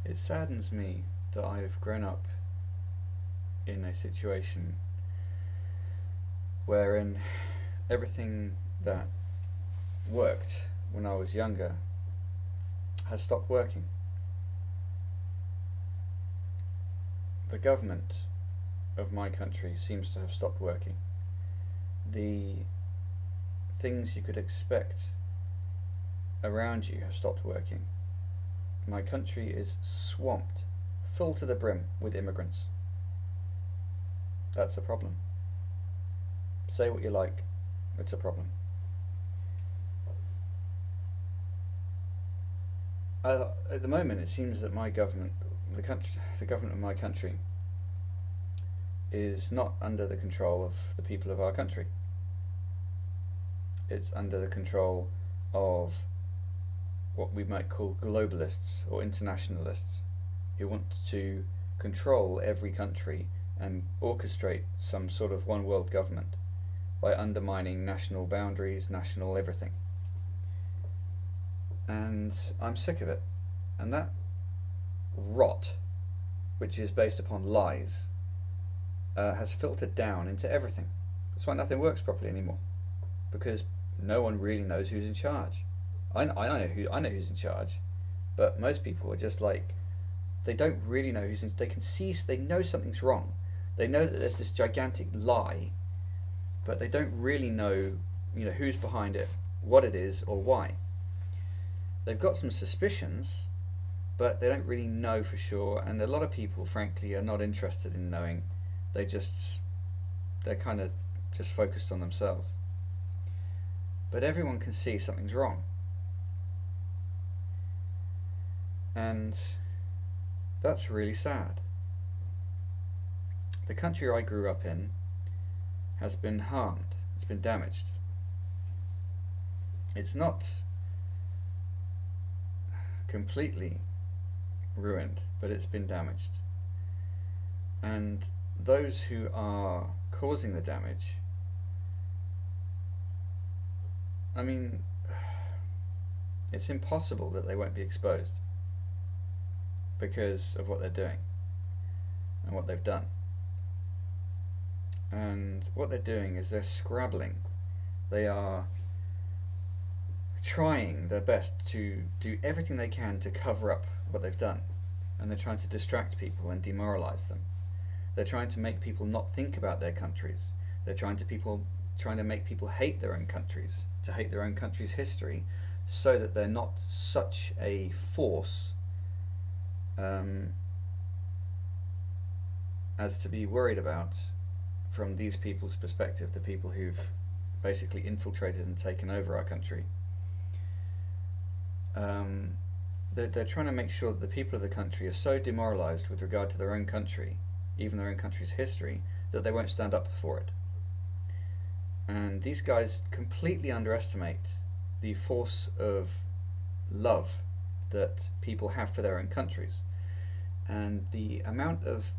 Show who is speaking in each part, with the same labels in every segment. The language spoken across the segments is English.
Speaker 1: It saddens me that I've grown up in a situation wherein everything that worked when I was younger has stopped working. The government of my country seems to have stopped working. The things you could expect around you have stopped working. My country is swamped, full to the brim with immigrants. That's a problem. Say what you like, it's a problem. At the moment, it seems that my government, the government of my country, is not under the control of the people of our country. It's under the control of what we might call globalists or internationalists, who want to control every country and orchestrate some sort of one world government by undermining national boundaries, national everything. And I'm sick of it. And that rot, which is based upon lies, has filtered down into everything. That's why nothing works properly anymore, because no one really knows who's in charge. I know who's in charge, but most people are just like, they don't really know who's in. They can see, they know something's wrong. They know that there's this gigantic lie, but they don't really know, who's behind it, what it is, or why. They've got some suspicions, but they don't really know for sure. And a lot of people, frankly, are not interested in knowing. They're kind of just focused on themselves. But everyone can see something's wrong, and that's really sad. The country I grew up in has been harmed. It's been damaged. It's not completely ruined, but it's been damaged. And those who are causing the damage, I mean, it's impossible that they won't be exposed because of what they're doing and what they've done. And what they're doing is they're scrabbling. They are trying their best to do everything they can to cover up what they've done. And they're trying to distract people and demoralize them. They're trying to make people not think about their countries. They're trying to make people hate their own countries, to hate their own country's history, so that they're not such a force as to be worried about from these people's perspective, the people who've basically infiltrated and taken over our country. They're trying to make sure that the people of the country are so demoralized with regard to their own country, even their own country's history, that they won't stand up for it. And these guys completely underestimate the force of love that people have for their own countries, and the amount of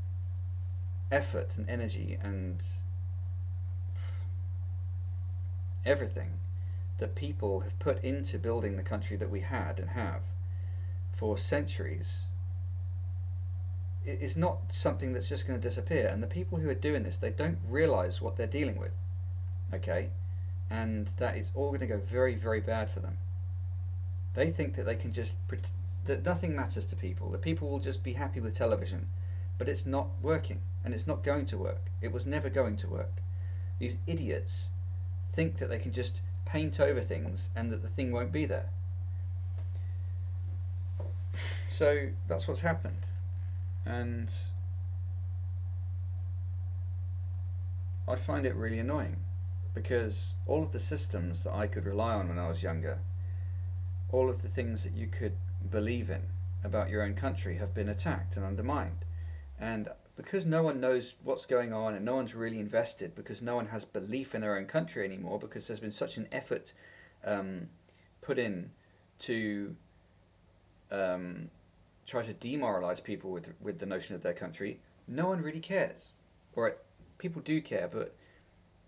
Speaker 1: effort and energy and everything that people have put into building the country that we had and have for centuries is not something that's just going to disappear. And the people who are doing this, they don't realize what they're dealing with, okay? And that is all going to go very, very bad for them. They think that they can just that nothing matters to people, that people will just be happy with television, but it's not working, and it's not going to work. It was never going to work. These idiots think that they can just paint over things and that the thing won't be there. So that's what's happened. And I find it really annoying, because all of the systems that I could rely on when I was younger, all of the things that you could believe in about your own country, have been attacked and undermined. And because no one knows what's going on and no one's really invested, because no one has belief in their own country anymore, because there's been such an effort put in to try to demoralize people with the notion of their country, no one really cares. Or people do care, but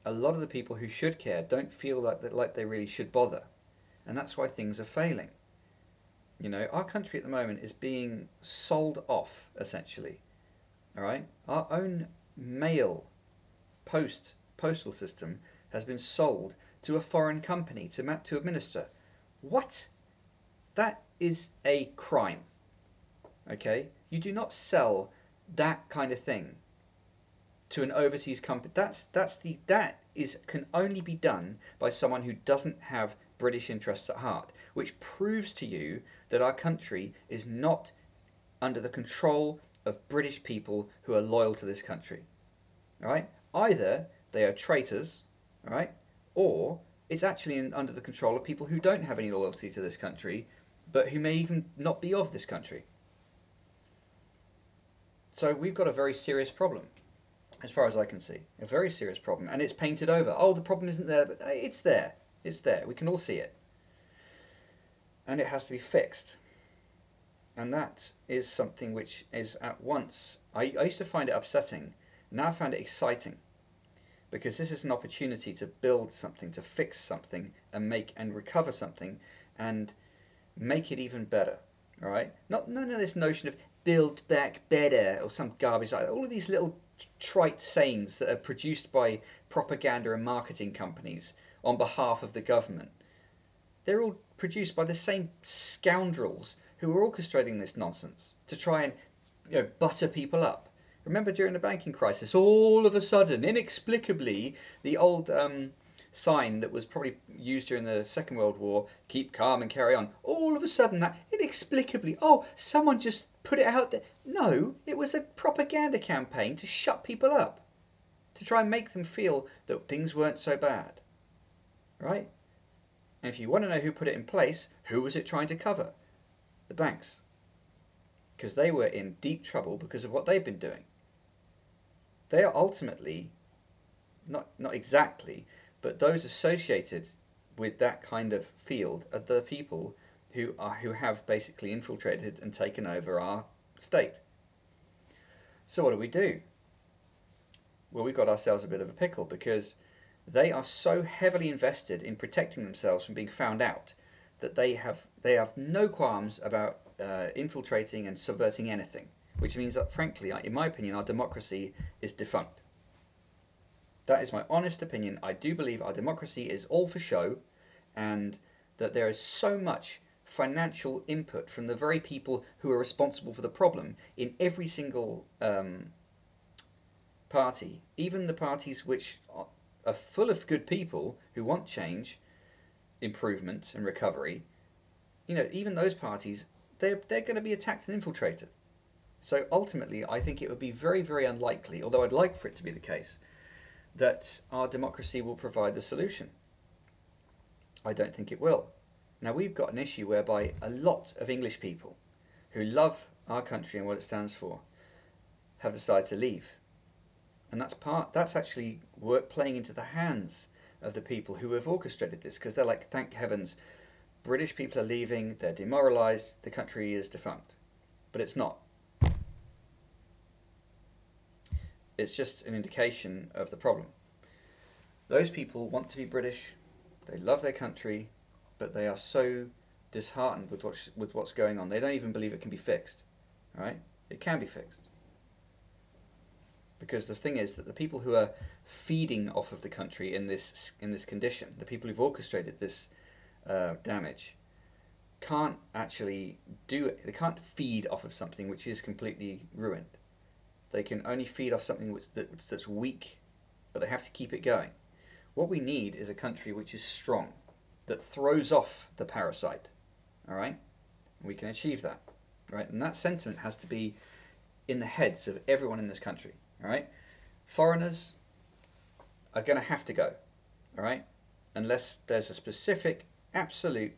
Speaker 1: a lot of the people who should care don't feel like they really should bother. And that's why things are failing. You know, our country at the moment is being sold off essentially. All right, our own mail postal system has been sold to a foreign company to administer. What? That is a crime. Okay, you do not sell that kind of thing to an overseas company. That is can only be done by someone who doesn't have British interests at heart, which proves to you that our country is not under the control of British people who are loyal to this country. All right, either they are traitors, all right, or it's actually under the control of people who don't have any loyalty to this country, but who may even not be of this country. So we've got a very serious problem, as far as I can see, a very serious problem, and it's painted over. Oh, the problem isn't there, but it's there. It's there. We can all see it, and it has to be fixed. And that is something which is at once. I used to find it upsetting. Now I find it exciting because this is an opportunity to build something, to fix something, and make and recover something, and make it even better. All right. Not none of this notion of build back better or some garbage like that. All of these little trite sayings that are produced by propaganda and marketing companies on behalf of the government. They're all produced by the same scoundrels who are orchestrating this nonsense to try and butter people up. Remember during the banking crisis, all of a sudden, inexplicably, the old sign that was probably used during the Second World War, keep calm and carry on, all of a sudden that inexplicably, oh, someone just put it out there. No, it was a propaganda campaign to shut people up, to try and make them feel that things weren't so bad, right? And if you want to know who put it in place, who was it trying to cover? The banks. Because they were in deep trouble because of what they've been doing. They are ultimately, not exactly, but those associated with that kind of field are the people who have basically infiltrated and taken over our state. So what do? Well, we've got ourselves a bit of a pickle because they are so heavily invested in protecting themselves from being found out that they have no qualms about infiltrating and subverting anything, which means that, frankly, in my opinion, our democracy is defunct. That is my honest opinion. I do believe our democracy is all for show, and that there is so much financial input from the very people who are responsible for the problem in every single party, even the parties which are full of good people who want change, improvement, and recovery. Even those parties, they're going to be attacked and infiltrated. So ultimately, I think it would be very, very unlikely, although I'd like for it to be the case, that our democracy will provide the solution. I don't think it will. Now, we've got an issue whereby a lot of English people who love our country and what it stands for have decided to leave. And that's actually playing into the hands of the people who have orchestrated this, because they're like, thank heavens, British people are leaving, they're demoralised, the country is defunct. But it's not. It's just an indication of the problem. Those people want to be British, they love their country, but they are so disheartened with what's going on. They don't even believe it can be fixed. All right? It can be fixed. Because the thing is that the people who are feeding off of the country in this condition, the people who've orchestrated this damage, can't actually do it. They can't feed off of something which is completely ruined. They can only feed off something that's weak, but they have to keep it going. What we need is a country which is strong, that throws off the parasite. All right? We can achieve that. Right? And that sentiment has to be in the heads of everyone in this country. All right? Foreigners are going to have to go. All right? Unless there's a specific, absolute,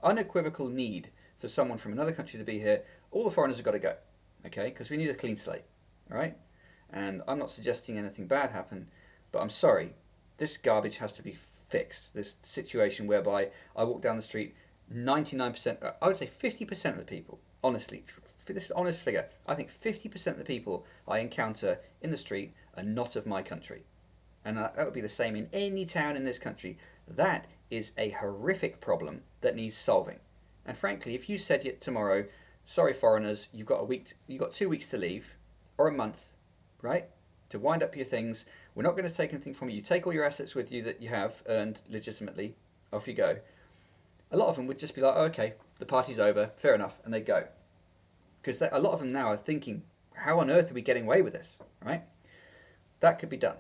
Speaker 1: unequivocal need for someone from another country to be here, all the foreigners have got to go. Okay? Because we need a clean slate. All right? And I'm not suggesting anything bad happen, but I'm sorry. This garbage has to be fixed. This situation whereby I walk down the street, 99%, I would say 50% of the people, honestly, this is an honest figure, I think 50% of the people I encounter in the street are not of my country. And that would be the same in any town in this country. That is a horrific problem that needs solving. And frankly, if you said it tomorrow, sorry foreigners, you've got 2 weeks to leave, or a month, right, to wind up your things. We're not going to take anything from you. You take all your assets with you that you have earned legitimately. Off you go. A lot of them would just be like, oh, okay, the party's over, fair enough, and they go. Because a lot of them now are thinking, how on earth are we getting away with this, right? That could be done,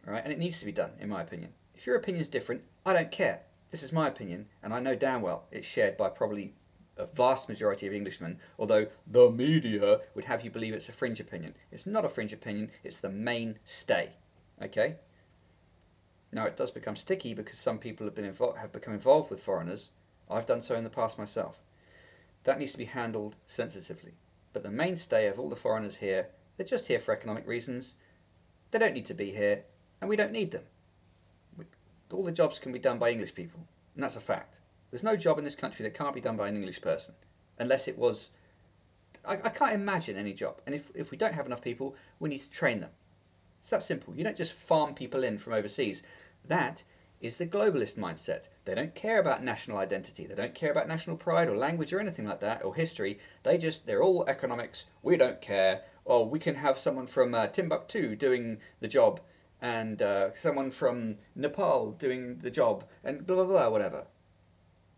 Speaker 1: right? And it needs to be done, in my opinion. If your opinion's different, I don't care. This is my opinion, and I know damn well it's shared by probably a vast majority of Englishmen, although the media would have you believe it's a fringe opinion. It's not a fringe opinion, it's the mainstay, okay? Now, it does become sticky because some people have become involved with foreigners. I've done so in the past myself. That needs to be handled sensitively. But the mainstay of all the foreigners here, they're just here for economic reasons. They don't need to be here, and we don't need them. All the jobs can be done by English people, and that's a fact. There's no job in this country that can't be done by an English person, unless it was... I can't imagine any job. And if we don't have enough people, we need to train them. It's that simple. You don't just farm people in from overseas. That is the globalist mindset. They don't care about national identity. They don't care about national pride or language or anything like that, or history. They're all economics. We don't care. Or we can have someone from Timbuktu doing the job, and someone from Nepal doing the job, and blah, blah, blah, whatever.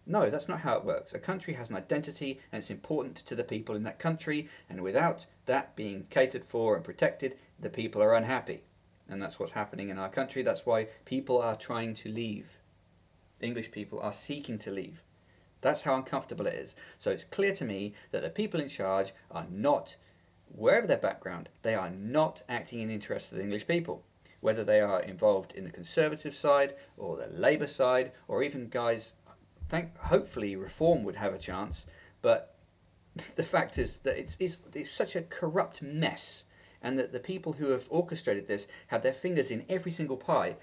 Speaker 1: No, that's not how it works. A country has an identity, and it's important to the people in that country, and without that being catered for and protected, the people are unhappy. And that's what's happening in our country. That's why people are trying to leave. English people are seeking to leave. That's how uncomfortable it is. So it's clear to me that the people in charge are not, wherever their background, they are not acting in the interest of the English people. Whether they are involved in the Conservative side or the Labour side, or even guys, hopefully Reform would have a chance, but the fact is that it's such a corrupt mess, and that the people who have orchestrated this have their fingers in every single pie.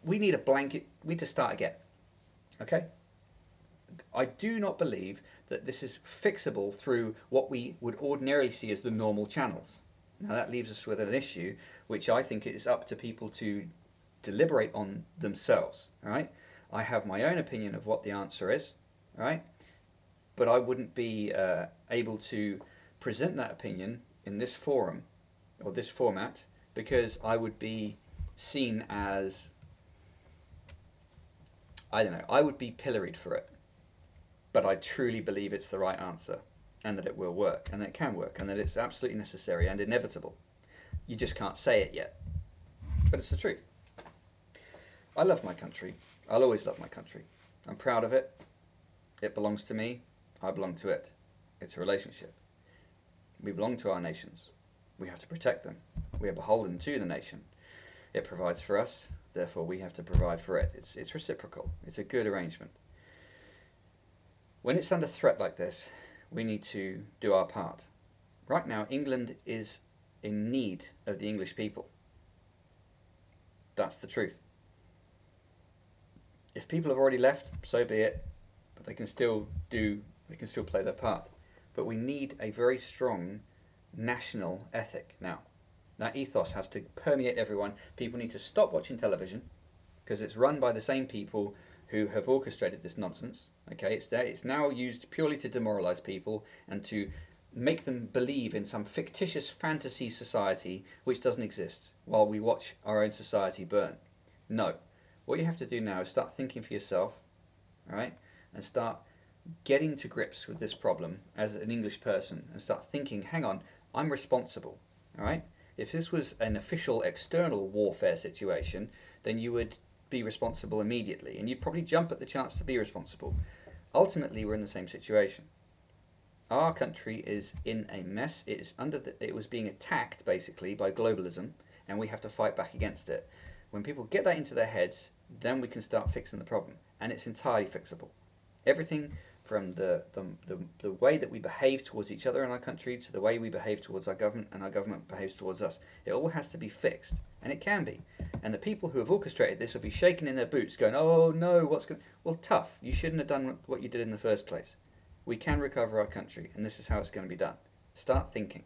Speaker 1: We need a blanket. We need to start again. Okay? I do not believe that this is fixable through what we would ordinarily see as the normal channels. Now that leaves us with an issue which I think it is up to people to deliberate on themselves. All right? I have my own opinion of what the answer is. All right? But I wouldn't be able to present that opinion in this forum or this format, because I would be seen as, I don't know, I would be pilloried for it. But I truly believe it's the right answer, and that it will work, and that it can work, and that it's absolutely necessary and inevitable. You just can't say it yet, but it's the truth. I love my country. I'll always love my country. I'm proud of it. It belongs to me. I belong to it. It's a relationship. We belong to our nations. We have to protect them. We are beholden to the nation. It provides for us, therefore we have to provide for it. It's reciprocal. It's a good arrangement. When it's under threat like this, we need to do our part. Right now, England is in need of the English people. That's the truth. If people have already left, so be it, but they can still play their part. But we need a very strong national ethic now. That ethos has to permeate everyone. People need to stop watching television, because it's run by the same people who have orchestrated this nonsense. Okay, it's now used purely to demoralize people and to make them believe in some fictitious fantasy society which doesn't exist, while we watch our own society burn. No. What you have to do now is start thinking for yourself, all right, and start getting to grips with this problem as an English person, and start thinking, hang on, I'm responsible, all right? If this was an official external warfare situation, then you would be responsible immediately, and you'd probably jump at the chance to be responsible. Ultimately, we're in the same situation. Our country is in a mess. It was being attacked basically by globalism, and we have to fight back against it. When people get that into their heads, then we can start fixing the problem, and it's entirely fixable. Everything from the way that we behave towards each other in our country to the way we behave towards our government and our government behaves towards us, it all has to be fixed, and it can be. And the people who have orchestrated this will be shaking in their boots going, oh no, what's going... Well, tough. You shouldn't have done what you did in the first place. We can recover our country, and this is how it's going to be done. Start thinking.